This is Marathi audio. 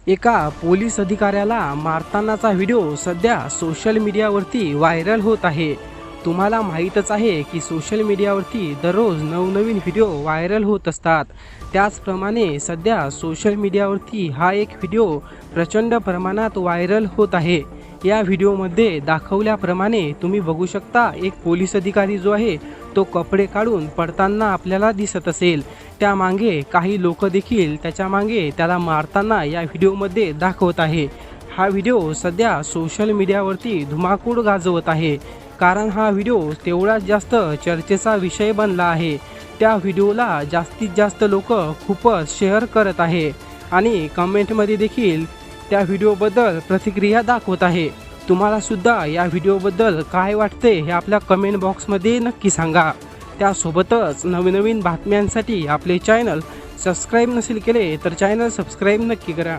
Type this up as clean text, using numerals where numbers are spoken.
एका पोलीस अधिकाऱ्याला मारतानाचा व्हिडिओ सध्या सोशल मीडियावरती व्हायरल होत आहे। तुम्हाला माहीतच आहे की सोशल मीडियावरती दररोज नवनवीन व्हिडिओ व्हायरल होत असतात। त्याचप्रमाणे सध्या सोशल मीडियावरती हा एक व्हिडिओ प्रचंड प्रमाणात व्हायरल होत आहे। या व्हिडिओमध्ये दाखवल्याप्रमाणे तुम्ही बघू शकता, एक पोलीस अधिकारी जो आहे तो कपडे काढून पडताना आपल्याला दिसत असेल। त्यामागे काही लोक देखील त्याच्या मागे त्याला मारताना या व्हिडिओमध्ये दाखवत आहे। हा व्हिडिओ सध्या सोशल मीडियावरती धुमाकूळ गाजवत आहे, कारण हा व्हिडिओ तेवढाच जास्त चर्चेचा विषय बनला आहे। त्या व्हिडिओला जास्तीत जास्त लोक खूपच शेअर करत आहे आणि कमेंटमध्ये देखील त्या व्हिडिओबद्दल प्रतिक्रिया दाखवत आहे। तुम्हाला सुद्धा या व्हिडिओबद्दल काय वाटते हे आपल्या कमेंट बॉक्समध्ये नक्की सांगा। त्यासोबतच नवीन बातम्यांसाठी आपले चॅनल सबस्क्राईब नसेल केले तर चॅनल सबस्क्राईब नक्की करा।